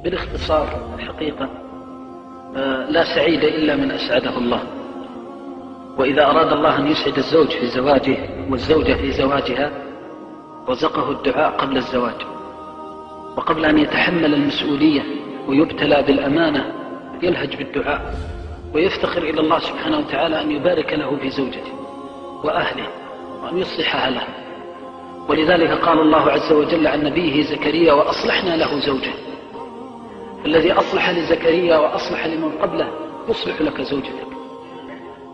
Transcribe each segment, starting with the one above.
بالاختصار الحقيقة لا سعيد إلا من أسعده الله. وإذا أراد الله أن يسعد الزوج في زواجه والزوجة في زواجها رزقه الدعاء قبل الزواج، وقبل أن يتحمل المسؤولية ويبتلى بالأمانة يلهج بالدعاء ويفتخر إلى الله سبحانه وتعالى أن يبارك له في زوجته وأهله وأن يصلح أهله. ولذلك قال الله عز وجل عن نبيه زكريا: وأصلحنا له زوجه. الذي أصلح لزكريا وأصلح لمن قبله يصلح لك زوجتك.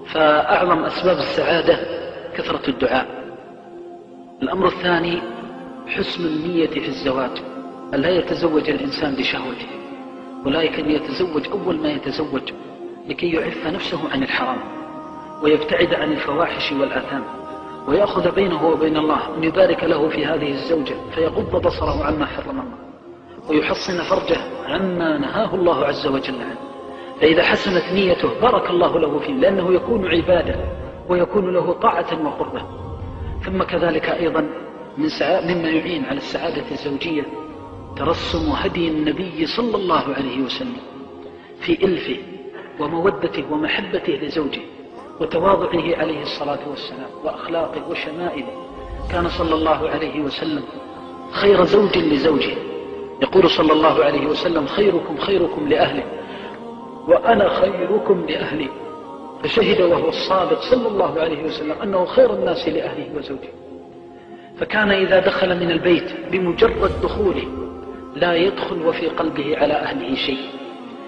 فأعظم أسباب السعادة كثرة الدعاء. الأمر الثاني حسن النية في الزواج، أن لا يتزوج الإنسان بشهوته، ولكن يتزوج أول ما يتزوج لكي يعف نفسه عن الحرام ويبتعد عن الفواحش والآثام، ويأخذ بينه وبين الله أن يبارك له في هذه الزوجة فيغض بصره عما حرم الله ويحصن فرجه عما نهاه الله عز وجل عنه. فإذا حسنت نيته بارك الله له فيه، لأنه يكون عبادة ويكون له طاعة وقربة. ثم كذلك أيضا مما يعين على السعادة الزوجية ترسم هدي النبي صلى الله عليه وسلم في إلفه ومودته ومحبته لزوجه وتواضعه عليه الصلاة والسلام وأخلاقه وشمائله. كان صلى الله عليه وسلم خير زوج لزوجه، يقول صلى الله عليه وسلم: خيركم خيركم لأهله وأنا خيركم لأهلي. فشهد وهو الصادق صلى الله عليه وسلم أنه خير الناس لأهله وزوجه. فكان إذا دخل من البيت بمجرد دخوله لا يدخل وفي قلبه على أهله شيء،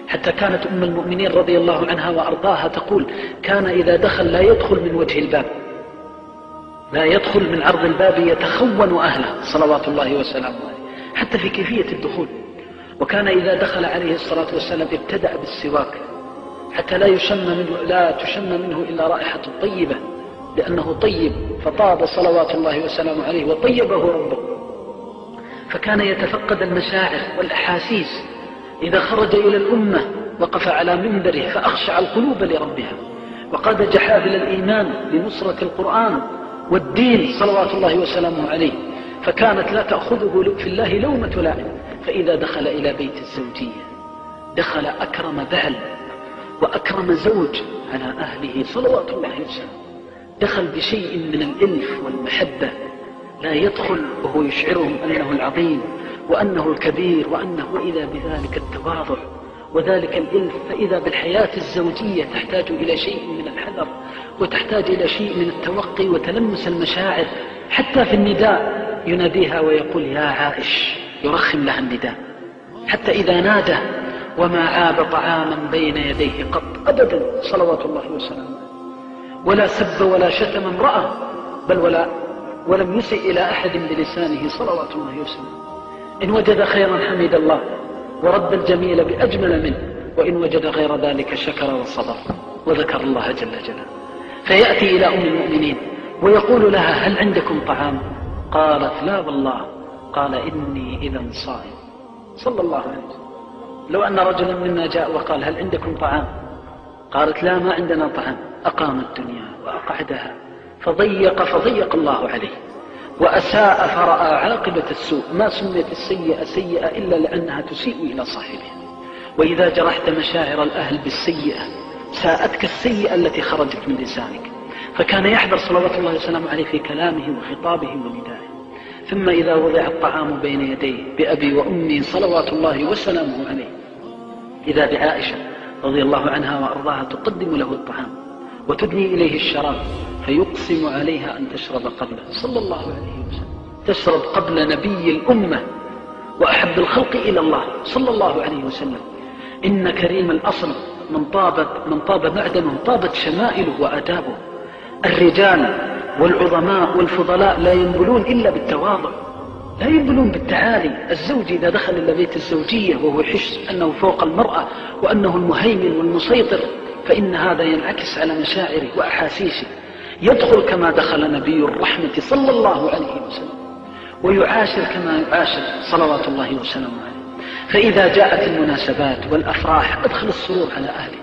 حتى كانت أم المؤمنين رضي الله عنها وأرضاها تقول: كان إذا دخل لا يدخل من وجه الباب، لا يدخل من عرض الباب، يتخون أهله صلوات الله وسلامه عليه، حتى في كيفية الدخول. وكان إذا دخل عليه الصلاة والسلام ابتدأ بالسواك حتى لا تشم منه إلا رائحة طيبة، لأنه طيب فطاب صلوات الله وسلامه عليه وطيبه ربه. فكان يتفقد المشاعر والأحاسيس. إذا خرج إلى الأمة وقف على منبره فأخشع القلوب لربها، وقاد جحافل الإيمان لنصرة القرآن والدين صلوات الله وسلامه عليه. فكانت لا تأخذه في الله لومة لائم. فإذا دخل إلى بيت الزوجية دخل أكرم بعل وأكرم زوج على أهله صلوات الله وسلامه، دخل بشيء من الإلف والمحبة، لا يدخل وهو يشعرهم أنه العظيم وأنه الكبير وأنه إذا بذلك التواضع وذلك الإلف. فإذا بالحياة الزوجية تحتاج إلى شيء من الحذر وتحتاج إلى شيء من التوقي وتلمس المشاعر. حتى في النداء يناديها ويقول: يا عائش، يرخم لها النداء. حتى إذا نادى وما عاب طعاما بين يديه قط أبدا صلوات الله وسلامه، ولا سب ولا شتم امرأة، بل ولم يسئ إلى أحد بلسانه صلوات الله وسلامه. إن وجد خيرا حمد الله ورد الجميل بأجمل منه، وإن وجد غير ذلك شكر وصبر وذكر الله جل جلاله. فيأتي إلى أم المؤمنين ويقول لها: هل عندكم طعام؟ قالت: لا والله. قال: إني إذا صائم صلى الله عليه وسلم. لو أن رجلا منا جاء وقال: هل عندكم طعام؟ قالت: لا، ما عندنا طعام. أقام الدنيا وأقعدها فضيق الله عليه وأساء فرأى عاقبة السوء. ما سميت السيئة سيئة إلا لأنها تسيء إلى صاحبها. وإذا جرحت مشاعر الأهل بالسيئة ساءتك السيئة التي خرجت من لسانك. فكان يحذر صلوات الله وسلامه عليه في كلامه وخطابه وندائه. ثم إذا وضع الطعام بين يديه بأبي وأمي صلوات الله وسلامه عليه، إذا بعائشة رضي الله عنها وأرضاها تقدم له الطعام وتدني إليه الشراب فيقسم عليها أن تشرب قبله صلى الله عليه وسلم، تشرب قبل نبي الأمة وأحب الخلق إلى الله صلى الله عليه وسلم. إن كريم الأصل من طاب معدنه طابت شمائله وآدابه. الرجال والعظماء والفضلاء لا ينبلون إلا بالتواضع، لا ينبلون بالتعالي. الزوج إذا دخل إلى بيت الزوجية وهو يحس أنه فوق المرأة وأنه المهيمن والمسيطر، فإن هذا ينعكس على مشاعره وأحاسيسه. يدخل كما دخل نبي الرحمة صلى الله عليه وسلم، ويعاشر كما يعاشر صلوات الله وسلامه عليه. فإذا جاءت المناسبات والأفراح أدخل السرور على أهله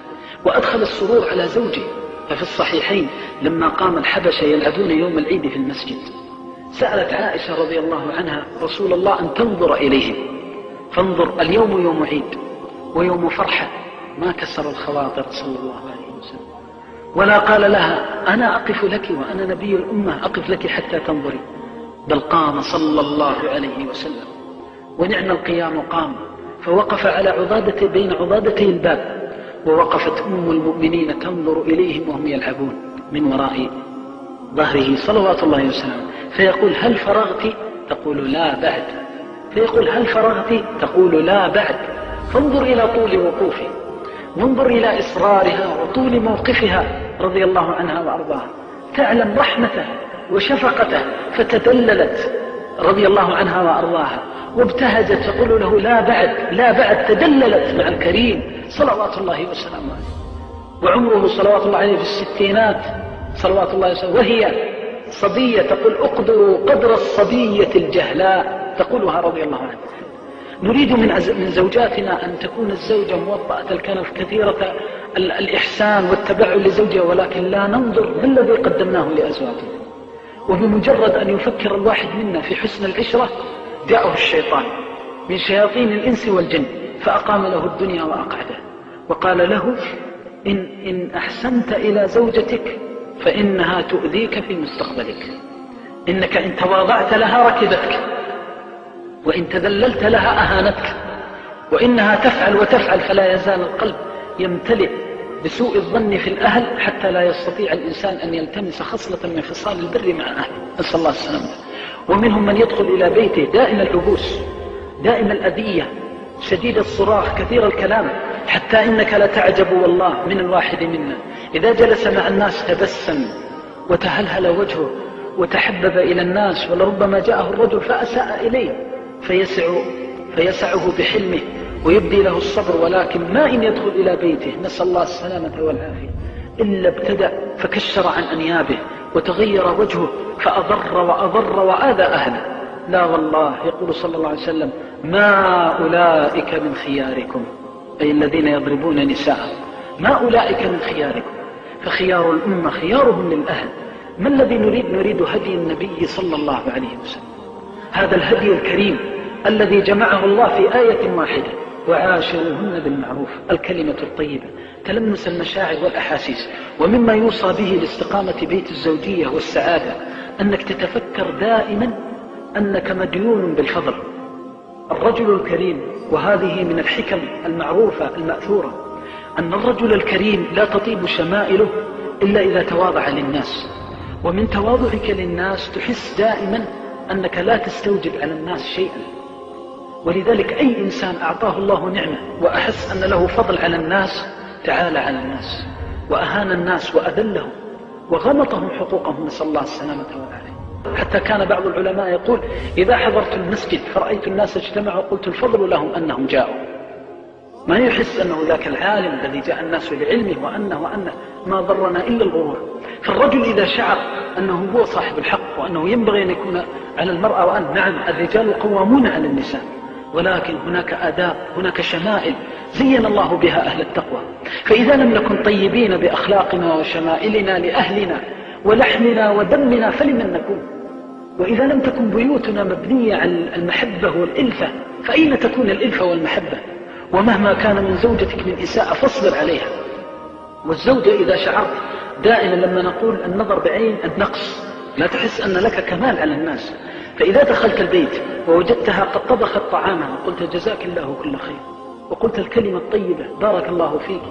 وأدخل السرور على زوجه. ففي الصحيحين لما قام الحبشة يلعبون يوم العيد في المسجد، سألت عائشة رضي الله عنها رسول الله أن تنظر إليهم، فانظر، اليوم يوم عيد ويوم فرحة، ما كسر الخواطر صلى الله عليه وسلم، ولا قال لها أنا أقف لك وأنا نبي الأمة أقف لك حتى تنظري، بل قام صلى الله عليه وسلم، ونعم القيام قام، فوقف على عضادة بين عضادتي الباب، ووقفت أم المؤمنين تنظر إليهم وهم يلعبون من وراء ظهره صلوات الله وسلامه، فيقول هل فرغت؟ تقول لا بعد. فيقول هل فرغت؟ تقول لا بعد. فانظر إلى طول وقوفه، وانظر إلى إصرارها وطول موقفها رضي الله عنها وأرضاها، تعلم رحمته وشفقته، فتدللت رضي الله عنها وأرضاها وابتهجت تقول له لا بعد لا بعد، تدللت مع الكريم صلوات الله وسلامه عليه، وعمره صلوات الله عليه في الستينات صلوات الله وسلامه، وهي صبية تقول اقدروا قدر الصبية الجهلاء، تقولها رضي الله عنها. نريد من زوجاتنا أن تكون الزوجة موطأة الكنف كثيرة الإحسان والتبع لزوجها، ولكن لا ننظر بالذي قدمناه لأزواجنا، وبمجرد أن يفكر الواحد منا في حسن العشرة جاءه الشيطان من شياطين الإنس والجن فأقام له الدنيا وأقعده، وقال له إن أحسنت إلى زوجتك فإنها تؤذيك في مستقبلك، إنك إن تواضعت لها ركبتك، وإن تذللت لها أهانتك، وإنها تفعل وتفعل، فلا يزال القلب يمتلئ بسوء الظن في الأهل حتى لا يستطيع الإنسان أن يلتمس خصلة من خصال البر مع أهله، نسأل الله السلامة. ومنهم من يدخل إلى بيته دائم العبوس، دائم الأذية، شديد الصراخ، كثير الكلام، حتى إنك لتعجب والله من الواحد منا إذا جلس مع الناس تبسم وتهلهل وجهه وتحبب إلى الناس، ولربما جاءه الرجل فأساء إليه فيسعه بحلمه ويبدي له الصبر، ولكن ما إن يدخل إلى بيته نسأل الله السلامة والعافية إلا ابتدأ فكشر عن أنيابه وتغير وجهه فأضر وأضر وآذى أهله. لا والله، يقول صلى الله عليه وسلم ما أولئك من خياركم، أي الذين يضربون نساءهم، ما أولئك من خياركم، فخيار الأمة خيارهم للأهل. ما الذي نريد هدي النبي صلى الله عليه وسلم، هذا الهدي الكريم الذي جمعه الله في آية واحدة، وعاشروهن بالمعروف، الكلمة الطيبة، تلمس المشاعر والأحاسيس. ومما يوصى به لاستقامة بيت الزوجية والسعادة أنك تتفكر دائما أنك مديون بالفضل. الرجل الكريم، وهذه من الحكم المعروفة المأثورة، أن الرجل الكريم لا تطيب شمائله إلا إذا تواضع للناس، ومن تواضعك للناس تحس دائما أنك لا تستوجب على الناس شيئا. ولذلك أي إنسان أعطاه الله نعمة وأحس أن له فضل على الناس تعالى على الناس وأهان الناس وأذلهم وغمطهم حقوقهم، نسأل الله السلامة والعافية. حتى كان بعض العلماء يقول إذا حضرت المسجد فرأيت الناس اجتمعوا قلت الفضل لهم أنهم جاءوا، ما يحس أنه ذاك العالم الذي جاء الناس لعلمه وأنه ما ضرنا إلا الغرور. فالرجل إذا شعر أنه هو صاحب الحق وأنه ينبغي أن يكون على المرأة، وأن نعم الرجال قوامون على النساء، ولكن هناك آداب، هناك شمائل زين الله بها أهل التقوى. فإذا لم نكن طيبين بأخلاقنا وشمائلنا لأهلنا ولحمنا ودمنا فلمن نكون؟ وإذا لم تكن بيوتنا مبنية على المحبة والإلفة فأين تكون الإلفة والمحبة؟ ومهما كان من زوجتك من إساءة فاصبر عليها. والزوجة إذا شعرت دائما لما نقول النظر بعين النقص، لا تحس أن لك كمال على الناس، فإذا دخلت البيت ووجدتها قد طبخت طعامها قلت جزاك الله كل خير، وقلت الكلمة الطيبة بارك الله فيك،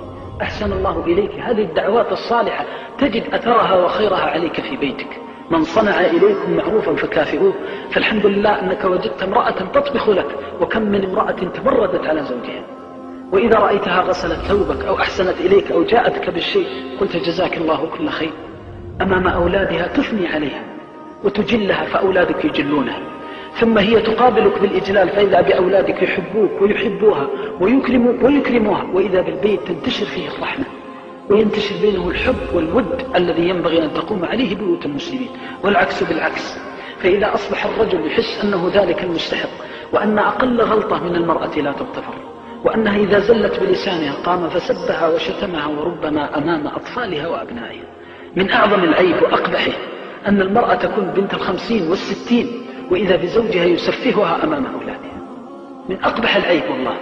أحسن الله إليك، هذه الدعوات الصالحة تجد أثرها وخيرها عليك في بيتك. من صنع إليكم معروفا فكافئوه، فالحمد لله أنك وجدت امرأة تطبخ لك، وكم من امرأة تمردت على زوجها. وإذا رأيتها غسلت ثوبك أو أحسنت إليك أو جاءتك بالشيء قلت جزاك الله كل خير. أمام أولادها تثني عليها وتجلها فأولادك يجلونها، ثم هي تقابلك بالإجلال، فإذا بأولادك يحبوك ويحبوها ويكرموك ويكرموها، وإذا بالبيت تنتشر فيه الرحمة وينتشر بينه الحب والود الذي ينبغي أن تقوم عليه بيوت المسلمين، والعكس بالعكس. فإذا أصبح الرجل يحس أنه ذلك المستحق، وأن أقل غلطة من المرأة لا تغتفر، وأنها إذا زلت بلسانها قام فسبها وشتمها، وربما أمام أطفالها وأبنائها. من أعظم العيب وأقبحه أن المرأة تكون بنت 50 و60 وإذا بزوجها يسفهها أمام أولادها. من أقبح العيب والله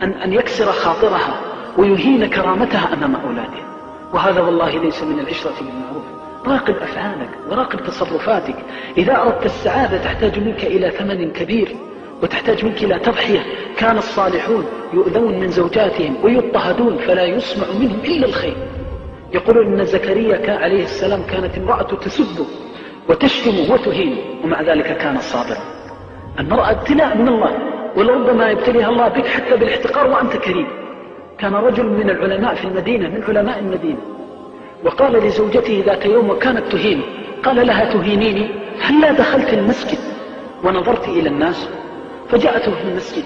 أن يكسر خاطرها ويهين كرامتها أمام أولادها، وهذا والله ليس من العشرة بالمعروف. راقب أفعالك وراقب تصرفاتك. إذا أردت السعادة تحتاج منك إلى ثمن كبير وتحتاج منك إلى تضحية. كان الصالحون يؤذون من زوجاتهم ويضطهدون فلا يسمع منهم إلا الخير. يقولون إن زكريا عليه السلام كانت امرأة تسبه وتشتمه وتهينه ومع ذلك كان صابرا. المرأة ابتلاء من الله، ولربما يبتليها الله بك حتى بالاحتقار وأنت كريم. كان رجل من العلماء في المدينة، من علماء المدينة، وقال لزوجته ذات يوم وكانت تهينه، قال لها: تهينيني؟ هل دخلت المسجد ونظرت إلى الناس؟ فجاءته في المسجد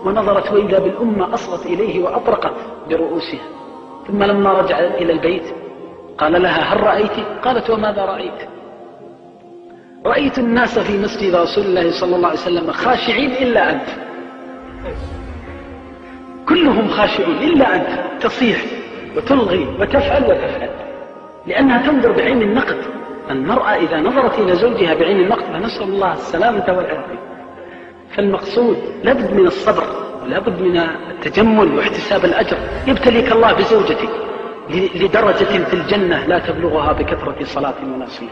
ونظرت وإذا بالأمة أصغت إليه وأطرقت برؤوسها. ثم لما رجع إلى البيت قال لها: هل رأيت؟ قالت: وماذا رأيت؟ رأيت الناس في مسجد رسول الله صلى الله عليه وسلم خاشعين إلا أنت. كلهم خاشعون إلا أنت، تصيح وتلغي وتفعل وتفعل، لأنها تنظر بعين النقد. المرأة إذا نظرت إلى زوجها بعين النقد فنسأل الله السلامة والعافية. فالمقصود لابد من الصبر ولابد من التجمل واحتساب الأجر. يبتليك الله بزوجتك لدرجة في الجنة لا تبلغها بكثرة صلاة ولا صيام،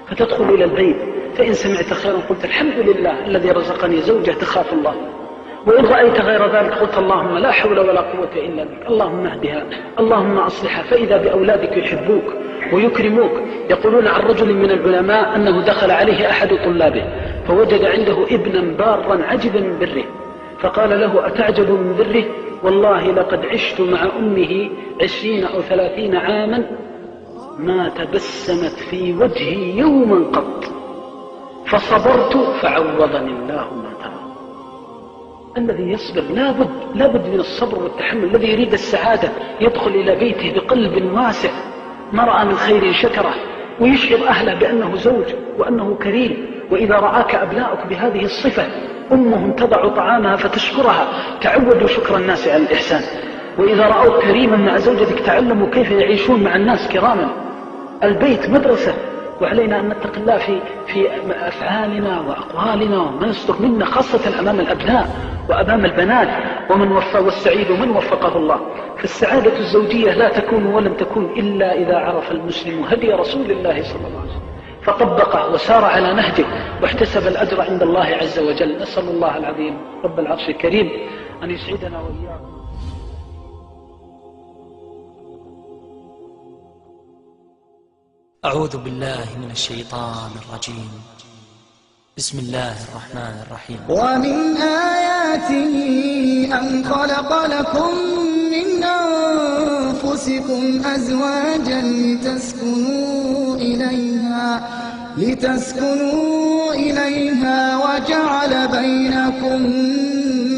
فتدخل إلى البيت فإن سمعت خيرا قلت: الحمد لله الذي رزقني زوجة تخاف الله. وإن رأيت غير ذلك قلت: اللهم لا حول ولا قوة إلا بك، اللهم اهدها، اللهم أصلحها. فإذا بأولادك يحبوك ويكرموك. يقولون عن رجل من العلماء أنه دخل عليه أحد طلابه فوجد عنده ابنا بارا عجبا من بره، فقال له: أتعجب من بره؟ والله لقد عشت مع أمه 20 أو 30 عاما ما تبسمت في وجهي يوما قط، فصبرت فعوضني الله ما ترى. الذي يصبر لابد من الصبر والتحمل. الذي يريد السعادة يدخل إلى بيته بقلب واسع، ما رأى من خير شكره، ويشعر أهله بأنه زوج وأنه كريم. وإذا رعاك أبناؤك بهذه الصفة، أمهم تضع طعامها فتشكرها، تعودوا شكر الناس على الإحسان. وإذا رأوك كريما مع زوجتك تعلموا كيف يعيشون مع الناس كراما. البيت مدرسة، وعلينا أن نتقي الله في أفعالنا وأقوالنا وما يصدر منا، خاصة أمام الأبناء وأمام البنات. ومن وفى والسعيد من وفقه الله. فالسعادة الزوجية لا تكون ولم تكون إلا إذا عرف المسلم هدي رسول الله صلى الله عليه وسلم فطبقه وسار على نهجه واحتسب الأجر عند الله عز وجل. نسأل الله العظيم رب العرش الكريم أن يسعدنا وإياكم. أعوذ بالله من الشيطان الرجيم. بسم الله الرحمن الرحيم. ومن آياته أن خلق لكم من أنفسكم أزواجا لتسكنوا إليها وجعل بينكم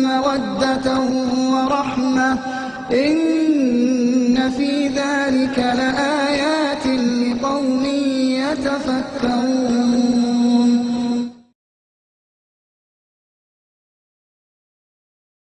مودة ورحمة إن في ذلك لآيات لقوم يتفكرون.